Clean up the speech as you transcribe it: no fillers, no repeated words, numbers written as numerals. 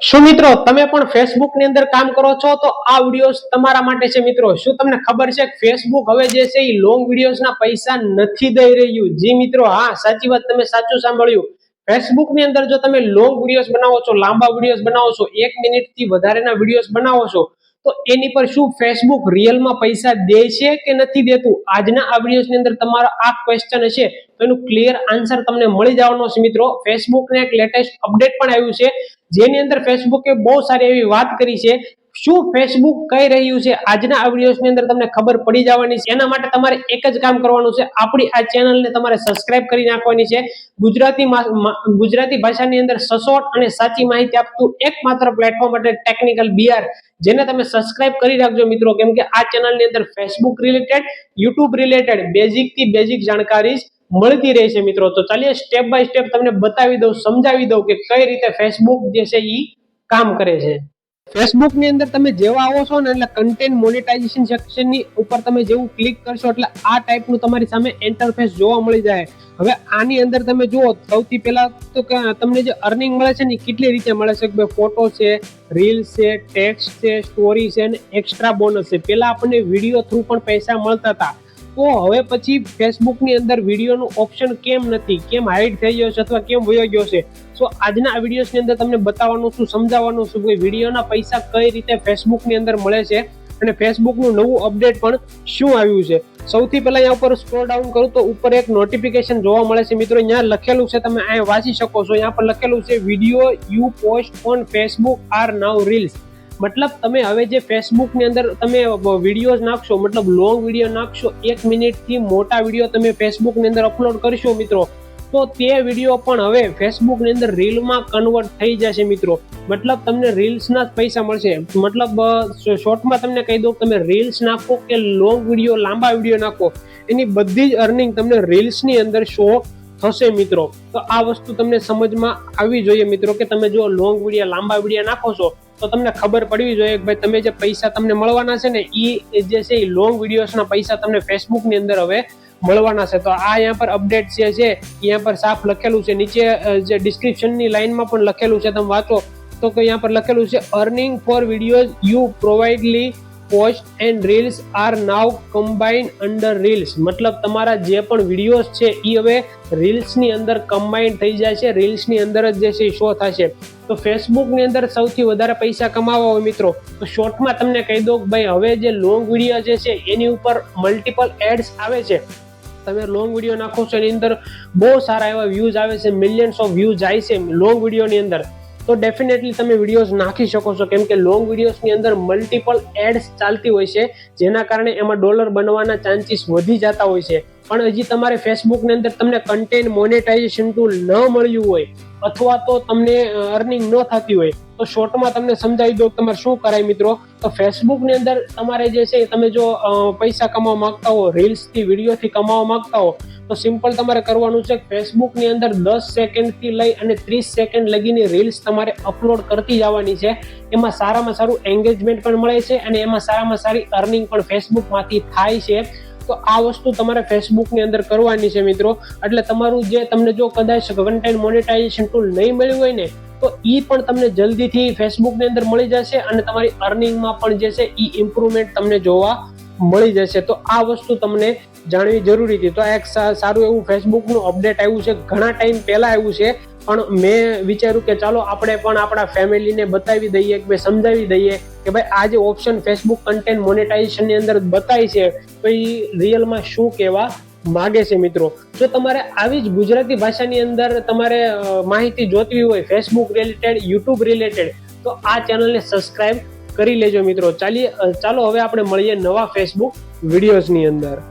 શું મિત્રો તમે પણ ફેસબુક ની અંદર કામ કરો છો તો આ વિડીયો તમારા માટે છે મિત્રો। શું તમને ખબર છે કે ફેસબુક હવે જે છે એ લોંગ વિડીયોઝ ના પૈસા નથી દઈ રહ્યું? જી મિત્રો, હા સાચી વાત, તમે સાચું સાંભળ્યું। ફેસબુક ની અંદર જો તમે લોંગ વિડીયોઝ બનાવો છો, લાંબા વિડીયોઝ બનાવો છો, 1 મિનિટ થી વધારેના વિડીયોઝ બનાવો છો, તો એની પર શું ફેસબુક રિયલમાં પૈસા દે છે કે નથી દેતું? આજના આ વિડીયોઝ ની અંદર તમારો આ ક્વેશ્ચન હશે તો એનું ક્લિયર આન્સર તમને મળી જવાનો છે મિત્રો। ફેસબુક ને એક લેટેસ્ટ અપડેટ પણ આવ્યું છે જેની અંદર ફેસબુકે બહુ સારી એવી વાત કરી છે। શું ફેસબુક કહી રહ્યું છે આજના આ વિડીયોઝ ની અંદર તમને ખબર પડી જવાની છે। એના માટે તમારે એક જ કામ કરવાનું છે, આપણી આ ચેનલને તમારે સબસ્ક્રાઇબ કરી નાખવાની છે। ગુજરાતી ભાષાની અંદર સચોટ અને સાચી માહિતી આપતું એકમાત્ર પ્લેટફોર્મ એટલે ટેકનિકલ બીઆર, જેને તમે સબસ્ક્રાઇબ કરી રાખજો મિત્રો, કેમ કે આ ચેનલની અંદર Facebook related, YouTube related basic થી બેઝિક જાણકારી મળતી રહેશે મિત્રો। તો ચાલીએ સ્ટેપ બાય સ્ટેપ તમને બતાવી દઉં, સમજાવી દઉં કે કઈ રીતે ફેસબુક જે છે એ કામ કરે છે। ફેસબુક ની અંદર તમે જેવા આવો છો ને એટલે કન્ટેન્ટ મોનેટાઇઝેશન સેક્શન ની ઉપર તમે જેવું ક્લિક કરશો એટલે આ ટાઈપનું તમારી સામે ઇન્ટરફેસ જોવા મળી જાય। હવે આની અંદર તમે જુઓ, સૌથી પહેલા તો તમને જે અર્નિંગ મળે છે ને કેટલી રીતે મળે છે કે ફોટો છે, રીલ્સ છે, ટેક્સ્ટ છે, સ્ટોરી છે અને એક્સ્ટ્રા બોનસ છે। પહેલા આપણને વિડીયો થ્રુ પણ પૈસા મળતા હતા, તો હવે પછી ફેસબુક ની અંદર વિડીયોનું ઓપ્શન કેમ નથી, કેમ હાઇડ થઈ ગયો છે અથવા કેમ વયો ગયો છે? તો આજના આ વિડીયોઝ ની અંદર તમને બતાવવાનું છું, સમજાવવાનું છું કે વિડીયોના પૈસા કઈ રીતે ફેસબુક ની અંદર મળે છે અને ફેસબુક નું નવું અપડેટ પણ શું આવ્યું છે। સૌથી પહેલા અહીંયા ઉપર સ્ક્રોલ ડાઉન કરું તો ઉપર એક નોટિફિકેશન જોવા મળે છે મિત્રો। અહીંયા લખેલું છે, તમે અહીંયા વાંચી શકો છો, અહીંયા પર લખેલું છે video you post on Facebook or now reels. મતલબ તમે હવે જે ફેસબુક ની અંદર તમે વિડીયોઝ નાખશો, મતલબ લોંગ વિડીયો નાખશો, 1 મિનિટ થી મોટા વિડીયો તમે ફેસબુક ની અંદર અપલોડ કરશો મિત્રો, તો તે વિડીયો પણ હવે ફેસબુક ની અંદર રીલમાં કન્વર્ટ થઈ જશે મિત્રો। મતલબ તમને રીલ્સના જ પૈસા મળશે। મતલબ શોર્ટમાં તમને કહી દઉં, તમે રીલ્સ નાખો કે લોંગ વિડીયો, લાંબા વિડીયો નાખો, એની બધી જ અર્નિંગ તમને રીલ્સ ની અંદર શો થશે મિત્રો। તો આ વસ્તુ તમને સમજમાં આવવી જોઈએ મિત્રો કે તમે જો લોંગ વિડીયો, લાંબા વિડીયો નાખો છો તો તમને ખબર પડવી જોઈએ કે ભાઈ તમે જે પૈસા તમને મળવાના છે ને એ જે છે એ લોંગ વિડીયોઝના પૈસા તમને ફેસબુક ની અંદર હવે મળવાના છે। તો આ અહીંયા પર અપડેટ જે છે અહીંયા પર સાફ લખેલું છે, નીચે જે ડિસ્ક્રિપ્શનની લાઈનમાં પણ લખેલું છે, તમે વાંચો તો અહીંયા પર લખેલું છે earning for videos you previously post and reels are now combined under reels. મતલબ તમારા જે પણ વિડીયોઝ છે એ હવે રીલ્સ ની અંદર કમ્બાઇન્ડ થઈ જાય છે, રીલ્સ ની અંદર જ જે છે એ શો થશે। તો ફેસબુક ની અંદર સૌથી વધારે પૈસા કમાવા હોય મિત્રો તો શોર્ટમાં તમને કહી દઉં કે ભાઈ હવે જે લોંગ વિડીયો જે છે એની ઉપર મલ્ટિપલ એડ્સ આવે છે। તમે લોંગ વિડીયો નાખો છો એની અંદર બહુ સારા એવા વ્યૂઝ આવે છે, મિલિયન્સ ઓફ વ્યૂઝ જાય છે લોંગ વિડીયોની અંદર, તો ડેફિનેટલી તમે વિડીયોઝ નાખી શકો છો, કેમ કે લોંગ વિડીયોઝની અંદર મલ્ટિપલ એડ્સ ચાલતી હોય છે, જેના કારણે એમાં ડોલર બનવાના ચાન્સીસ વધી જતા હોય છે। પણ હજી તમારે ફેસબુકની અંદર તમને કન્ટેન્ટ મોનેટાઇઝેશન ટૂલ ન મળ્યું હોય અથવા તો તમને અર્નિંગ ન થતી હોય તો શોર્ટમાં તમને સમજાવી દો તમારે શું કરાય મિત્રો। તો ફેસબુકની અંદર તમારે જે છે તમે જો પૈસા કમાવા માંગતા હો, રીલ્સથી, વિડીયોથી કમાવા માંગતા હો, તો સિમ્પલ તમારે કરવાનું છે ફેસબુકની અંદર 10 સેકન્ડથી લઈ અને 30 સેકન્ડ લગીની રીલ્સ તમારે અપલોડ કરતી જવાની છે। એમાં સારામાં સારું એન્ગેજમેન્ટ પણ મળે છે અને એમાં સારામાં સારી અર્નિંગ પણ ફેસબુકમાંથી થાય છે। તો આ વસ્તુ તમારે ફેસબુકની અંદર કરવાની છે મિત્રો। એટલે તમારું જે તમને જો કદાચ કન્ટેન્ટ મોનેટાઇઝેશન ટૂલ નહીં મળ્યું હોય ને તો એ પણ તમને જલ્દીથી ફેસબુકની અંદર મળી જશે અને તમારી અર્નિંગમાં પણ જે છે એ ઇમ્પ્રુવમેન્ટ તમને જોવા મળી જશે। તો આ વસ્તુ તમને જાણવી જરૂરી હતી। તો એક સારું એવું ફેસબુકનું અપડેટ આવ્યું છે, ઘણા ટાઈમ પહેલા આવ્યું છે, પણ મેં વિચાર્યું કે ચાલો આપણે પણ આપણા ફેમિલીને બતાવી દઈએ કે ભાઈ સમજાવી દઈએ કે ભાઈ આ જે ઓપ્શન ફેસબુક કન્ટેન્ટ મોનેટાઇઝેશનની અંદર બતાવી છે તો એ રિયલમાં શું કહેવા માગે છે મિત્રો। જો તમારે આવી જ ગુજરાતી ભાષાની અંદર તમારે માહિતી જોતવી હોય ફેસબુક રિલેટેડ, યુટ્યુબ રિલેટેડ, તો આ ચેનલને સબસ્ક્રાઇબ કરી લેજો મિત્રો। ચાલો હવે આપણે મળીએ નવા ફેસબુક વિડીયોઝની અંદર।